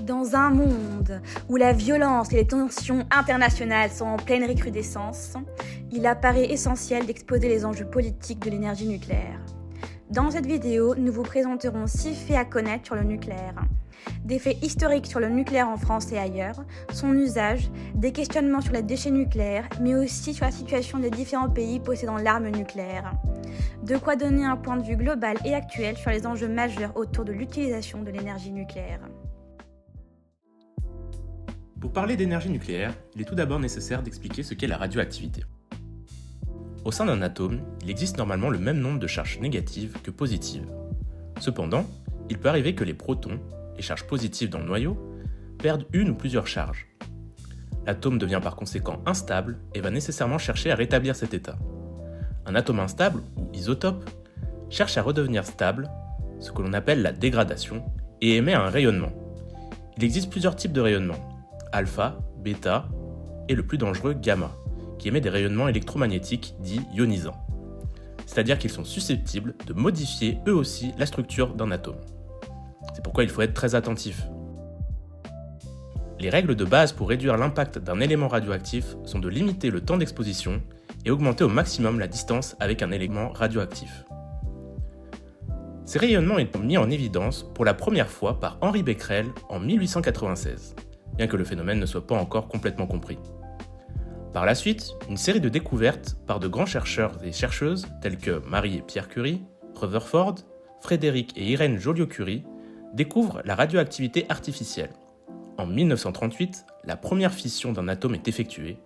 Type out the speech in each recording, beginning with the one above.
Dans un monde où la violence et les tensions internationales sont en pleine recrudescence, il apparaît essentiel d'exposer les enjeux politiques de l'énergie nucléaire. Dans cette vidéo, nous vous présenterons 6 faits à connaître sur le nucléaire. Des faits historiques sur le nucléaire en France et ailleurs, son usage, des questionnements sur les déchets nucléaires, mais aussi sur la situation des différents pays possédant l'arme nucléaire. De quoi donner un point de vue global et actuel sur les enjeux majeurs autour de l'utilisation de l'énergie nucléaire. Pour parler d'énergie nucléaire, il est tout d'abord nécessaire d'expliquer ce qu'est la radioactivité. Au sein d'un atome, il existe normalement le même nombre de charges négatives que positives. Cependant, il peut arriver que les protons, les charges positives dans le noyau, perdent une ou plusieurs charges. L'atome devient par conséquent instable et va nécessairement chercher à rétablir cet état. Un atome instable, ou isotope, cherche à redevenir stable, ce que l'on appelle la dégradation, et émet un rayonnement. Il existe plusieurs types de rayonnements, alpha, bêta, et le plus dangereux, gamma, qui émet des rayonnements électromagnétiques dits ionisants. C'est-à-dire qu'ils sont susceptibles de modifier eux aussi la structure d'un atome. C'est pourquoi il faut être très attentif. Les règles de base pour réduire l'impact d'un élément radioactif sont de limiter le temps d'exposition et augmenter au maximum la distance avec un élément radioactif. Ces rayonnements étaient mis en évidence pour la première fois par Henri Becquerel en 1896, bien que le phénomène ne soit pas encore complètement compris. Par la suite, une série de découvertes par de grands chercheurs et chercheuses tels que Marie et Pierre Curie, Rutherford, Frédéric et Irène Joliot-Curie découvrent la radioactivité artificielle. En 1938, la première fission d'un atome est effectuée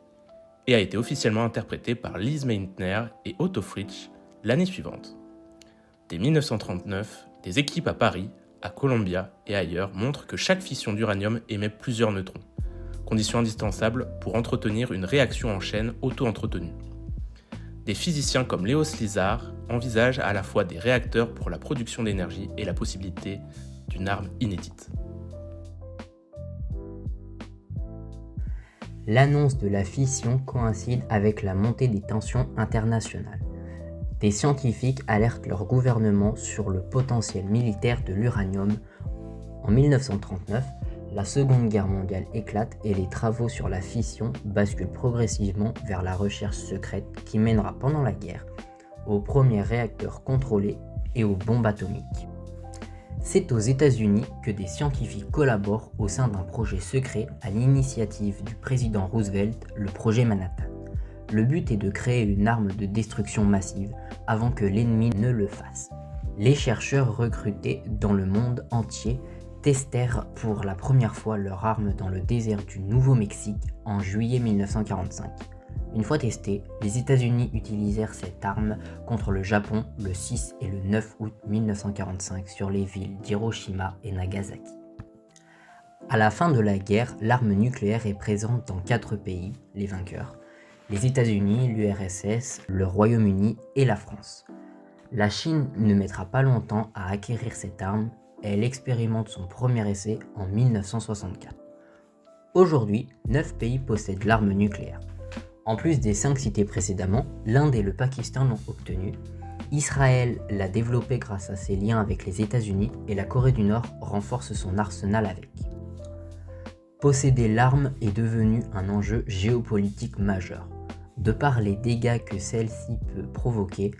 et a été officiellement interprétée par Lise Meitner et Otto Fritzsche l'année suivante. Dès 1939, des équipes à Paris, à Columbia et ailleurs montrent que chaque fission d'uranium émet plusieurs neutrons, condition indispensable pour entretenir une réaction en chaîne auto-entretenue. Des physiciens comme Léo Szilard envisagent à la fois des réacteurs pour la production d'énergie et la possibilité d'une arme inédite. L'annonce de la fission coïncide avec la montée des tensions internationales. Des scientifiques alertent leur gouvernement sur le potentiel militaire de l'uranium. En 1939, la Seconde Guerre mondiale éclate et les travaux sur la fission basculent progressivement vers la recherche secrète qui mènera pendant la guerre aux premiers réacteurs contrôlés et aux bombes atomiques. C'est aux États-Unis que des scientifiques collaborent au sein d'un projet secret à l'initiative du président Roosevelt, le projet Manhattan. Le but est de créer une arme de destruction massive avant que l'ennemi ne le fasse. Les chercheurs recrutés dans le monde entier testèrent pour la première fois leur arme dans le désert du Nouveau-Mexique en juillet 1945. Une fois testée, les États-Unis utilisèrent cette arme contre le Japon le 6 et le 9 août 1945 sur les villes d'Hiroshima et Nagasaki. À la fin de la guerre, l'arme nucléaire est présente dans 4 pays, les vainqueurs, les États-Unis, l'URSS, le Royaume-Uni et la France. La Chine ne mettra pas longtemps à acquérir cette arme. Elle expérimente son premier essai en 1964. Aujourd'hui, 9 pays possèdent l'arme nucléaire. En plus des 5 cités précédemment, l'Inde et le Pakistan l'ont obtenue. Israël l'a développée grâce à ses liens avec les États-Unis et la Corée du Nord renforce son arsenal avec. Posséder l'arme est devenu un enjeu géopolitique majeur. De par les dégâts que celle-ci peut provoquer,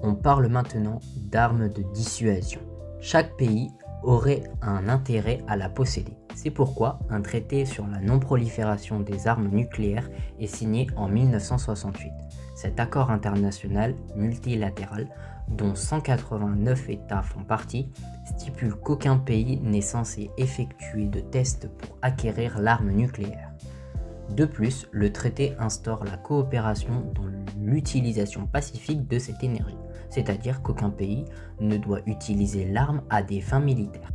on parle maintenant d'armes de dissuasion. Chaque pays aurait un intérêt à la posséder. C'est pourquoi un traité sur la non-prolifération des armes nucléaires est signé en 1968. Cet accord international multilatéral, dont 189 États font partie, stipule qu'aucun pays n'est censé effectuer de tests pour acquérir l'arme nucléaire. De plus, le traité instaure la coopération dans l'utilisation pacifique de cette énergie, c'est-à-dire qu'aucun pays ne doit utiliser l'arme à des fins militaires.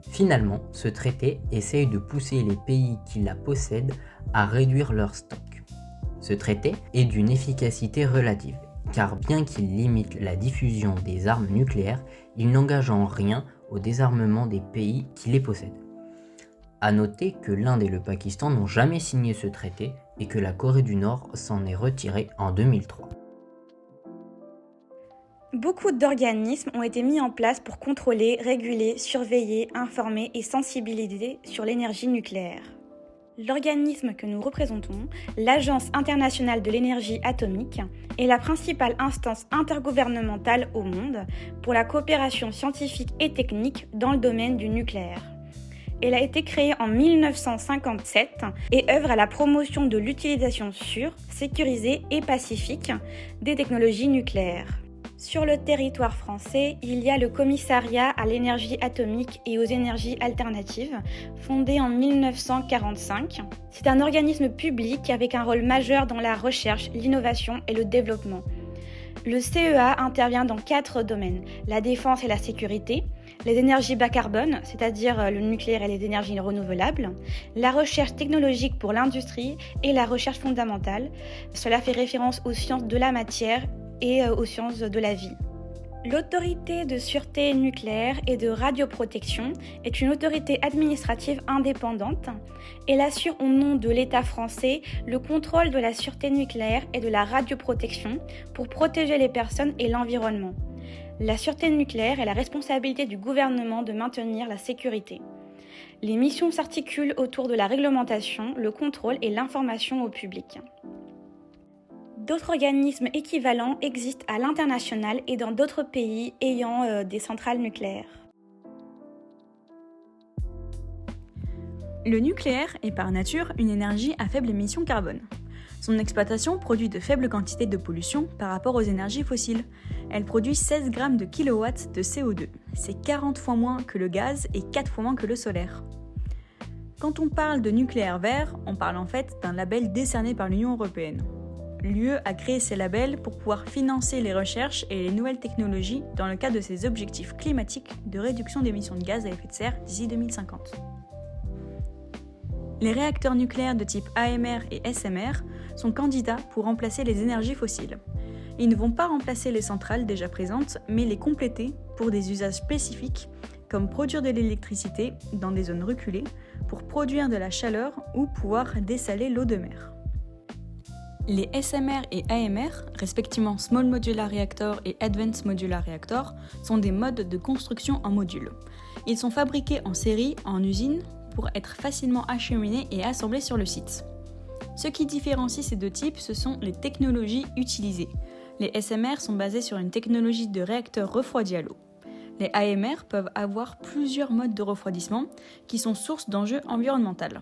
Finalement, ce traité essaye de pousser les pays qui la possèdent à réduire leur stock. Ce traité est d'une efficacité relative, car bien qu'il limite la diffusion des armes nucléaires, il n'engage en rien au désarmement des pays qui les possèdent. À noter que l'Inde et le Pakistan n'ont jamais signé ce traité et que la Corée du Nord s'en est retirée en 2003. Beaucoup d'organismes ont été mis en place pour contrôler, réguler, surveiller, informer et sensibiliser sur l'énergie nucléaire. L'organisme que nous représentons, l'Agence internationale de l'énergie atomique, est la principale instance intergouvernementale au monde pour la coopération scientifique et technique dans le domaine du nucléaire. Elle a été créée en 1957 et œuvre à la promotion de l'utilisation sûre, sécurisée et pacifique des technologies nucléaires. Sur le territoire français, il y a le Commissariat à l'énergie atomique et aux énergies alternatives, fondé en 1945. C'est un organisme public avec un rôle majeur dans la recherche, l'innovation et le développement. Le CEA intervient dans 4 domaines, la défense et la sécurité, les énergies bas carbone, c'est-à-dire le nucléaire et les énergies renouvelables, la recherche technologique pour l'industrie et la recherche fondamentale. Cela fait référence aux sciences de la matière et aux sciences de la vie. L'autorité de sûreté nucléaire et de radioprotection est une autorité administrative indépendante. Elle assure au nom de l'État français le contrôle de la sûreté nucléaire et de la radioprotection pour protéger les personnes et l'environnement. La sûreté nucléaire est la responsabilité du gouvernement de maintenir la sécurité. Les missions s'articulent autour de la réglementation, le contrôle et l'information au public. D'autres organismes équivalents existent à l'international et dans d'autres pays ayant des centrales nucléaires. Le nucléaire est par nature une énergie à faible émission carbone. Son exploitation produit de faibles quantités de pollution par rapport aux énergies fossiles. Elle produit 16 grammes de kilowatts de CO2. C'est 40 fois moins que le gaz et 4 fois moins que le solaire. Quand on parle de nucléaire vert, on parle en fait d'un label décerné par l'Union européenne. L'UE a créé ces labels pour pouvoir financer les recherches et les nouvelles technologies dans le cadre de ses objectifs climatiques de réduction d'émissions de gaz à effet de serre d'ici 2050. Les réacteurs nucléaires de type AMR et SMR sont candidats pour remplacer les énergies fossiles. Ils ne vont pas remplacer les centrales déjà présentes, mais les compléter pour des usages spécifiques comme produire de l'électricité dans des zones reculées, pour produire de la chaleur ou pouvoir dessaler l'eau de mer. Les SMR et AMR, respectivement Small Modular Reactor et Advanced Modular Reactor, sont des modes de construction en modules. Ils sont fabriqués en série, en usine, pour être facilement acheminés et assemblés sur le site. Ce qui différencie ces deux types, ce sont les technologies utilisées. Les SMR sont basés sur une technologie de réacteur refroidi à l'eau. Les AMR peuvent avoir plusieurs modes de refroidissement qui sont source d'enjeux environnementaux.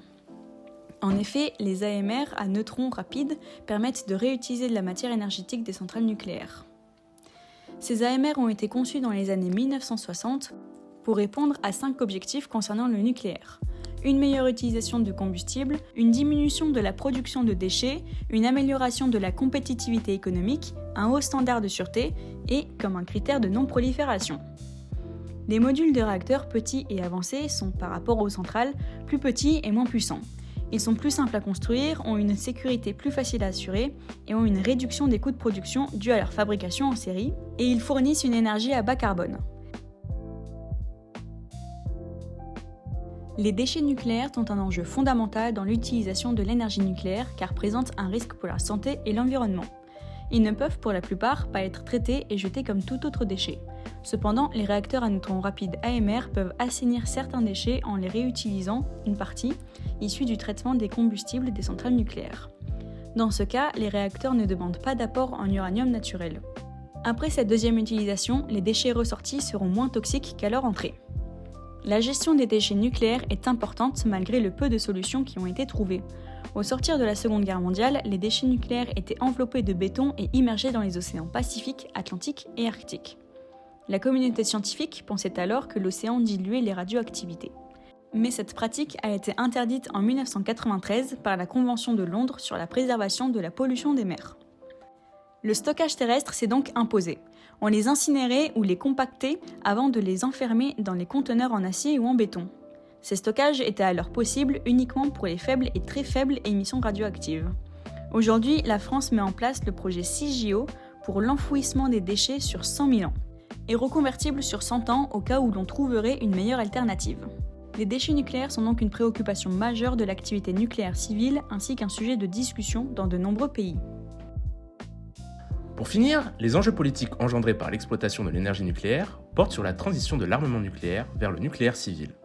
En effet, les AMR à neutrons rapides permettent de réutiliser de la matière énergétique des centrales nucléaires. Ces AMR ont été conçus dans les années 1960 pour répondre à 5 objectifs concernant le nucléaire. Une meilleure utilisation de combustible, une diminution de la production de déchets, une amélioration de la compétitivité économique, un haut standard de sûreté et comme un critère de non-prolifération. Les modules de réacteurs petits et avancés sont, par rapport aux centrales, plus petits et moins puissants. Ils sont plus simples à construire, ont une sécurité plus facile à assurer et ont une réduction des coûts de production due à leur fabrication en série, et ils fournissent une énergie à bas carbone. Les déchets nucléaires sont un enjeu fondamental dans l'utilisation de l'énergie nucléaire car présentent un risque pour la santé et l'environnement. Ils ne peuvent pour la plupart pas être traités et jetés comme tout autre déchet. Cependant, les réacteurs à neutrons rapides AMR peuvent assainir certains déchets en les réutilisant, une partie, issue du traitement des combustibles des centrales nucléaires. Dans ce cas, les réacteurs ne demandent pas d'apport en uranium naturel. Après cette deuxième utilisation, les déchets ressortis seront moins toxiques qu'à leur entrée. La gestion des déchets nucléaires est importante malgré le peu de solutions qui ont été trouvées. Au sortir de la Seconde Guerre mondiale, les déchets nucléaires étaient enveloppés de béton et immergés dans les océans Pacifique, Atlantique et Arctique. La communauté scientifique pensait alors que l'océan diluait les radioactivités. Mais cette pratique a été interdite en 1993 par la Convention de Londres sur la préservation de la pollution des mers. Le stockage terrestre s'est donc imposé. On les incinérait ou les compactait avant de les enfermer dans les conteneurs en acier ou en béton. Ces stockages étaient alors possibles uniquement pour les faibles et très faibles émissions radioactives. Aujourd'hui, la France met en place le projet CIGEO pour l'enfouissement des déchets sur 100 000 ans et reconvertible sur 100 ans au cas où l'on trouverait une meilleure alternative. Les déchets nucléaires sont donc une préoccupation majeure de l'activité nucléaire civile ainsi qu'un sujet de discussion dans de nombreux pays. Pour finir, les enjeux politiques engendrés par l'exploitation de l'énergie nucléaire portent sur la transition de l'armement nucléaire vers le nucléaire civil,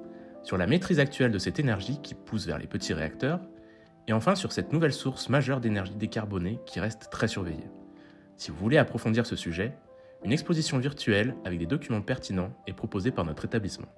sur la maîtrise actuelle de cette énergie qui pousse vers les petits réacteurs, et enfin sur cette nouvelle source majeure d'énergie décarbonée qui reste très surveillée. Si vous voulez approfondir ce sujet, une exposition virtuelle avec des documents pertinents est proposée par notre établissement.